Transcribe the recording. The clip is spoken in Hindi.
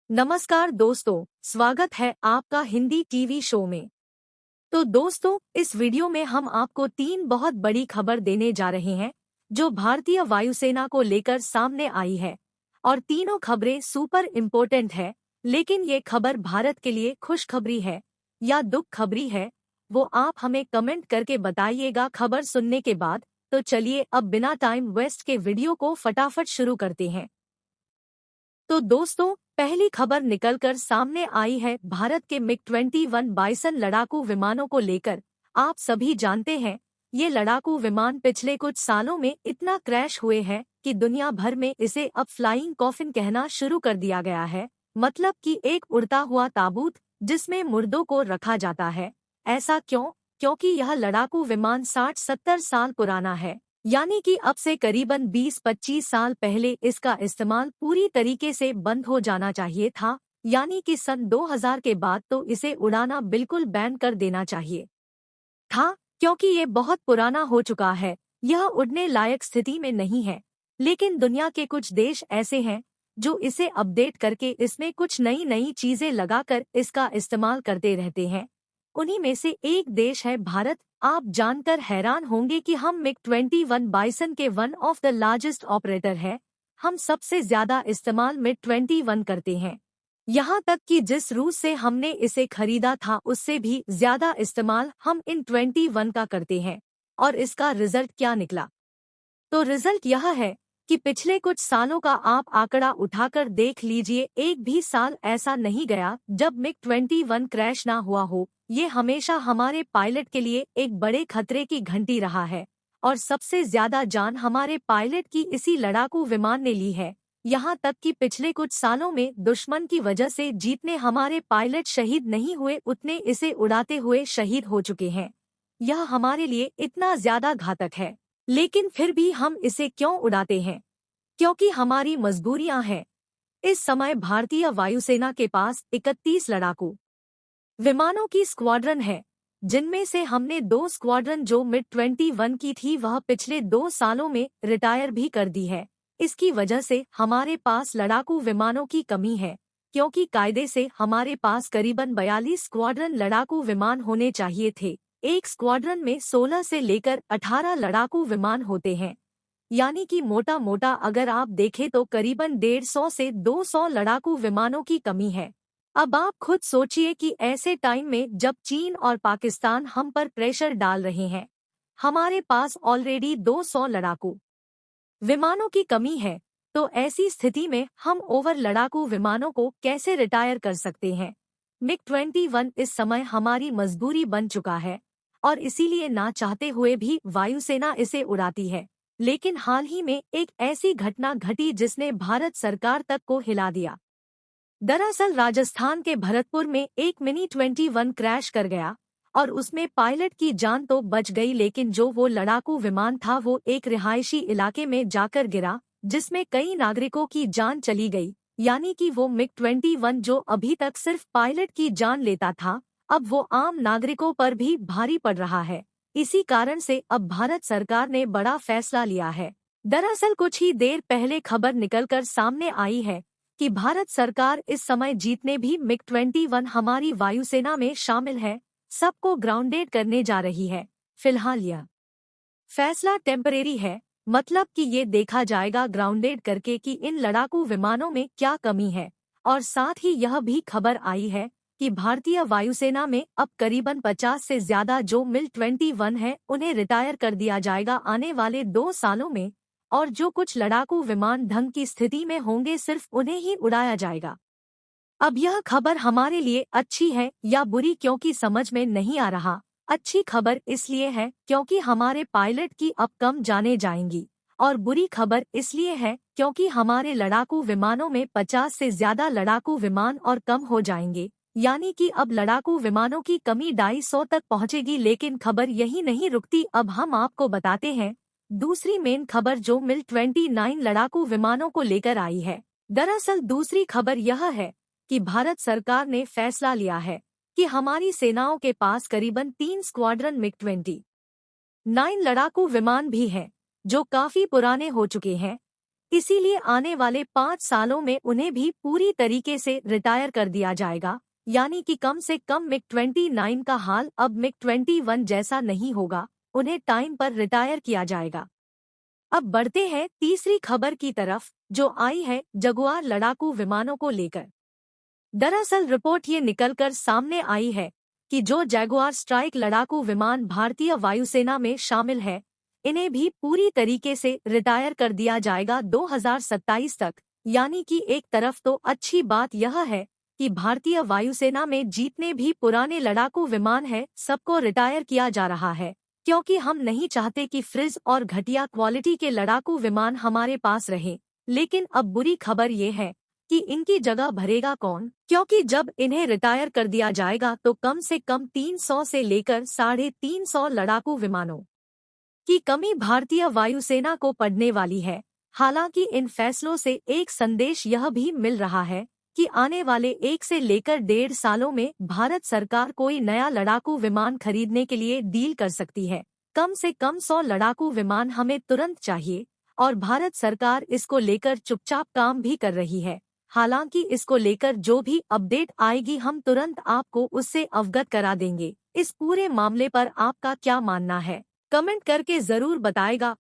नमस्कार दोस्तों, स्वागत है आपका हिंदी टीवी शो में। तो दोस्तों, इस वीडियो में हम आपको 3 बहुत बड़ी खबर देने जा रहे हैं जो भारतीय वायुसेना को लेकर सामने आई है। और तीनों खबरें सुपर इम्पोर्टेंट है, लेकिन ये खबर भारत के लिए खुशखबरी है या दुख खबरी है, वो आप हमें कमेंट करके बताइएगा खबर सुनने के बाद। तो चलिए अब बिना टाइम वेस्ट के वीडियो को फटाफट शुरू करते हैं। तो दोस्तों, पहली खबर निकलकर सामने आई है भारत के मिग-21 बाइसन लड़ाकू विमानों को लेकर। आप सभी जानते हैं, ये लड़ाकू विमान पिछले कुछ सालों में इतना क्रैश हुए हैं कि दुनिया भर में इसे अब फ्लाइंग कॉफिन कहना शुरू कर दिया गया है। मतलब कि एक उड़ता हुआ ताबूत जिसमें मुर्दों को रखा जाता है। ऐसा क्यों? क्योंकि यह लड़ाकू विमान 60-70 साल पुराना है। यानी कि अब से करीबन 20-25 साल पहले इसका इस्तेमाल पूरी तरीके से बंद हो जाना चाहिए था। यानी कि सन 2000 के बाद तो इसे उड़ाना बिल्कुल बैन कर देना चाहिए था, क्योंकि ये बहुत पुराना हो चुका है, यह उड़ने लायक स्थिति में नहीं है। लेकिन दुनिया के कुछ देश ऐसे हैं जो इसे अपडेट करके इसमें कुछ नई नई चीजें लगाकर इसका इस्तेमाल करते रहते हैं। उन्हीं में से एक देश है भारत। आप जानकर हैरान होंगे कि हम मिग-21 बाइसन के one of the largest operator है। हम सबसे ज्यादा इस्तेमाल मिग-21 करते हैं। यहाँ तक कि जिस रूस से हमने इसे खरीदा था उससे भी ज्यादा इस्तेमाल हम इन 21 का करते हैं। और इसका रिजल्ट क्या निकला? तो रिजल्ट यह है कि पिछले कुछ सालों का आप आंकड़ा उठाकर देख लीजिए, एक भी साल ऐसा नहीं गया जब मिग-21 क्रैश ना हुआ हो। ये हमेशा हमारे पायलट के लिए एक बड़े खतरे की घंटी रहा है। और सबसे ज्यादा जान हमारे पायलट की इसी लड़ाकू विमान ने ली है। यहाँ तक कि पिछले कुछ सालों में दुश्मन की वजह से जितने हमारे पायलट शहीद नहीं हुए उतने इसे उड़ाते हुए शहीद हो चुके हैं। यह हमारे लिए इतना ज्यादा घातक है, लेकिन फिर भी हम इसे क्यों उड़ाते हैं? क्योंकि हमारी मजबूरियां हैं। इस समय भारतीय वायुसेना के पास 31 लड़ाकू विमानों की स्क्वाड्रन है, जिनमें से हमने 2 स्क्वाड्रन जो मिग-21 की थी वह पिछले 2 सालों में रिटायर भी कर दी है। इसकी वजह से हमारे पास लड़ाकू विमानों की कमी है, क्योंकि कायदे से हमारे पास करीबन 42 स्क्वाड्रन लड़ाकू विमान होने चाहिए थे। एक स्क्वाड्रन में 16 से लेकर 18 लड़ाकू विमान होते हैं। यानी कि मोटा मोटा अगर आप देखें तो करीबन 150 से 200 लड़ाकू विमानों की कमी है। अब आप खुद सोचिए कि ऐसे टाइम में जब चीन और पाकिस्तान हम पर प्रेशर डाल रहे हैं, हमारे पास ऑलरेडी 200 लड़ाकू विमानों की कमी है, तो ऐसी स्थिति में हम ओवर लड़ाकू विमानों को कैसे रिटायर कर सकते हैं? मिग-21 इस समय हमारी मजबूरी बन चुका है और इसीलिए ना चाहते हुए भी वायुसेना इसे उड़ाती है। लेकिन हाल ही में एक ऐसी घटना घटी जिसने भारत सरकार तक को हिला दिया। दरअसल राजस्थान के भरतपुर में एक मिग-21 क्रैश कर गया और उसमें पायलट की जान तो बच गई, लेकिन जो वो लड़ाकू विमान था वो एक रिहायशी इलाके में जाकर गिरा, जिसमें कई नागरिकों की जान चली गई। यानी कि वो मिग-21 जो अभी तक सिर्फ पायलट की जान लेता था, अब वो आम नागरिकों पर भी भारी पड़ रहा है। इसी कारण से अब भारत सरकार ने बड़ा फैसला लिया है। दरअसल कुछ ही देर पहले खबर निकलकर सामने आई है कि भारत सरकार इस समय जितने भी मिग-21 हमारी वायुसेना में शामिल है, सबको ग्राउंडेड करने जा रही है। फिलहाल यह फैसला टेम्परेरी है, मतलब कि ये देखा जाएगा ग्राउंडेड करके कि इन लड़ाकू विमानों में क्या कमी है। और साथ ही यह भी खबर आई है कि भारतीय वायुसेना में अब करीबन 50 से ज्यादा जो मिग-21 है उन्हें रिटायर कर दिया जाएगा आने वाले 2 सालों में। और जो कुछ लड़ाकू विमान ढंग की स्थिति में होंगे सिर्फ उन्हें ही उड़ाया जाएगा। अब यह खबर हमारे लिए अच्छी है या बुरी, क्योंकि समझ में नहीं आ रहा। अच्छी खबर इसलिए है क्योंकि हमारे पायलट की अब कम जाने जाएंगी, और बुरी खबर इसलिए है क्योंकि हमारे लड़ाकू विमानों में 50 से ज्यादा लड़ाकू विमान और कम हो जाएंगे। यानी कि अब लड़ाकू विमानों की कमी 250 तक पहुंचेगी। लेकिन खबर यही नहीं रुकती, अब हम आपको बताते हैं दूसरी मेन खबर जो मिग-29 लड़ाकू विमानों को लेकर आई है। दरअसल दूसरी खबर यह है कि भारत सरकार ने फैसला लिया है कि हमारी सेनाओं के पास करीबन 3 स्क्वाड्रन मिग-29 लड़ाकू विमान भी हैं, जो काफी पुराने हो चुके हैं। इसीलिए आने वाले 5 सालों में उन्हें भी पूरी तरीके से रिटायर कर दिया जाएगा, यानी कि कम से कम मिग 29 का हाल अब मिग 21 जैसा नहीं होगा, उन्हें टाइम पर रिटायर किया जाएगा। अब बढ़ते हैं तीसरी खबर की तरफ, जो आई है जगुआर लड़ाकू विमानों को लेकर। दरअसल रिपोर्ट ये निकलकर सामने आई है कि जो जैगुआर स्ट्राइक लड़ाकू विमान भारतीय वायुसेना में शामिल है, इन्हें भी पूरी तरीके से रिटायर कर दिया जाएगा 2027 तक। यानी कि एक तरफ तो अच्छी बात यह है कि भारतीय वायुसेना में जितने भी पुराने लड़ाकू विमान हैं सबको रिटायर किया जा रहा है, क्योंकि हम नहीं चाहते कि फ्रिज और घटिया क्वालिटी के लड़ाकू विमान हमारे पास रहें। लेकिन अब बुरी खबर ये है कि इनकी जगह भरेगा कौन, क्योंकि जब इन्हें रिटायर कर दिया जाएगा तो कम से कम 300 से लेकर 350 लड़ाकू विमानों की कमी भारतीय वायुसेना को पड़ने वाली है। हालांकि इन फैसलों से एक संदेश यह भी मिल रहा है कि आने वाले 1 से लेकर 1.5 सालों में भारत सरकार कोई नया लड़ाकू विमान खरीदने के लिए डील कर सकती है। कम से कम 100 लड़ाकू विमान हमें तुरंत चाहिए और भारत सरकार इसको लेकर चुपचाप काम भी कर रही है। हालांकि इसको लेकर जो भी अपडेट आएगी हम तुरंत आपको उससे अवगत करा देंगे। इस पूरे मामले पर आपका क्या मानना है, कमेंट करके जरूर बताएगा।